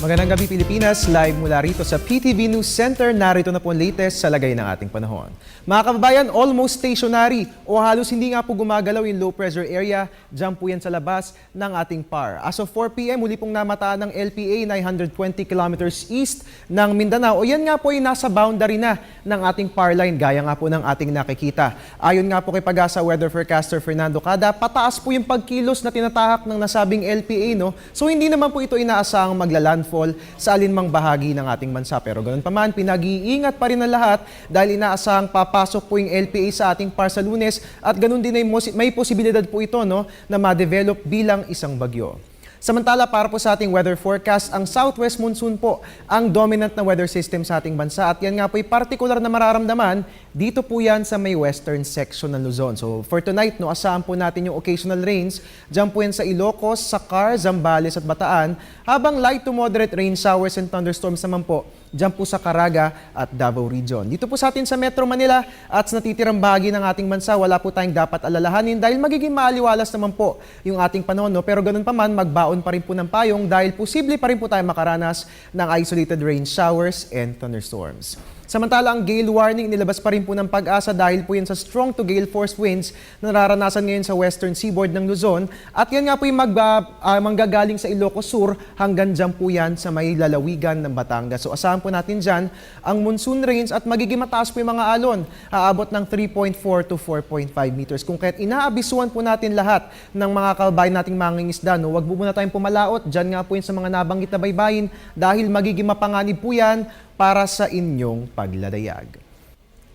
Magandang gabi Pilipinas, live mula rito sa PTV News Center. Narito na po ang latest sa lagay ng ating panahon. Mga kababayan, almost stationary o halos hindi nga po gumagalaw yung low pressure area. Diyan po yan sa labas ng ating PAR. As of 4 p.m, huli pong namataan ng LPA 920 kilometers east ng Mindanao. O yan nga po ay nasa boundary na ng ating PAR line, gaya nga po ng ating nakikita. Ayon nga po kay Pag-asa weather forecaster Fernando Cada, pataas po yung pagkilos na tinatahak ng nasabing LPA. So hindi naman po ito inaasahang maglalandfall sa alinmang bahagi ng ating bansa. Pero ganoon pa man, pinag-iingat pa rin ang lahat dahil inaasahang papasok po yung LPA sa ating PAR sa Lunes at ganoon din ay may posibilidad po ito na ma-develop bilang isang bagyo. Samantala, para po sa ating weather forecast, ang southwest monsoon po ang dominant na weather system sa ating bansa at yan nga po ay particular na mararamdaman dito po yan sa may western section ng Luzon. So for tonight, asahan po natin yung occasional rains. Diyan po yan sa Ilocos, Sacar, Zambales at Bataan, habang light to moderate rain showers and thunderstorms naman po diyan po sa Caraga at Davao Region. Dito po sa atin sa Metro Manila at sa natitirang bahagi ng ating bansa, wala po tayong dapat alalahanin dahil magiging maaliwalas naman po yung ating panahon. Pero ganun pa man, magbaon pa rin po ng payong dahil posible pa rin po tayo makaranas ng isolated rain showers and thunderstorms. Samantala, ang gale warning nilabas pa rin po ng Pag-asa dahil po yan sa strong to gale force winds na nararanasan ngayon sa western seaboard ng Luzon. At yan nga po yung manggagaling sa Ilocos Sur hanggang dyan po yan sa may lalawigan ng Batangas. So asahan po natin dyan ang monsoon rains at magiging mataas po yung mga alon. Aabot ng 3.4 to 4.5 meters. Kung kaya't inaabisuan po natin lahat ng mga kababayan nating mangingisda, huwag po muna tayong pumalaot. Dyan nga po yun sa mga nabanggit na baybayin dahil magiging mapanganib po yan para sa inyong pagladayag.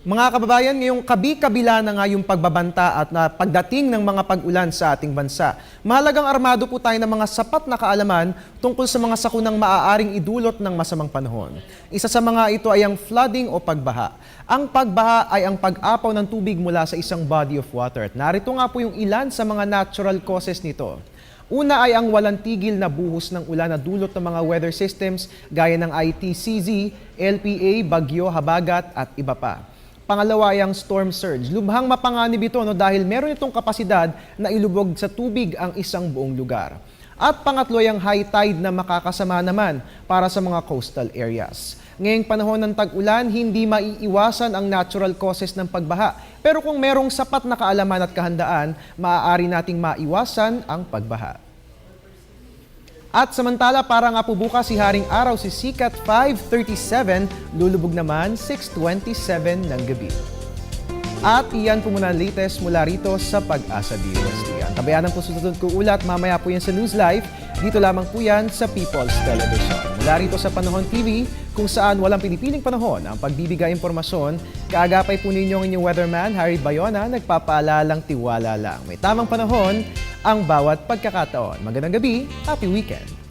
Mga kababayan, ngayong kabi-kabila na nga yung pagbabanta at pagdating ng mga pag-ulan sa ating bansa. Mahalagang armado po tayo ng mga sapat na kaalaman tungkol sa mga sakunang maaaring idulot ng masamang panahon. Isa sa mga ito ay ang flooding o pagbaha. Ang pagbaha ay ang pag-apaw ng tubig mula sa isang body of water. At narito nga po yung ilan sa mga natural causes nito. Una ay ang walang tigil na buhos ng ulan na dulot ng mga weather systems gaya ng ITCZ, LPA, Bagyo, Habagat at iba pa. Pangalawa ay ang storm surge. Lubhang mapanganib ito dahil meron itong kapasidad na ilubog sa tubig ang isang buong lugar. At pangatlo ay ang high tide na makakasama naman para sa mga coastal areas. Ngayong panahon ng tag-ulan, hindi maiiwasan ang natural causes ng pagbaha. Pero kung merong sapat na kaalaman at kahandaan, maaari nating maiwasan ang pagbaha. At samantala, para nga po bukas si Haring Araw si sikat 5:37, lulubog naman 6:27 ng gabi. At iyan po muna ang latest mula rito sa Pag-asa DOST. Ang tabayanan po susunod ko ulat, mamaya po yan sa News Live. Dito lamang po yan sa People's Television. Mula rito sa Panahon TV, kung saan walang pinipiling panahon ang pagbibigay impormasyon, kaagapay po ninyo ang inyong weatherman, Harry Bayona, nagpapaalalang tiwala lang. May tamang panahon ang bawat pagkakataon. Magandang gabi, happy weekend!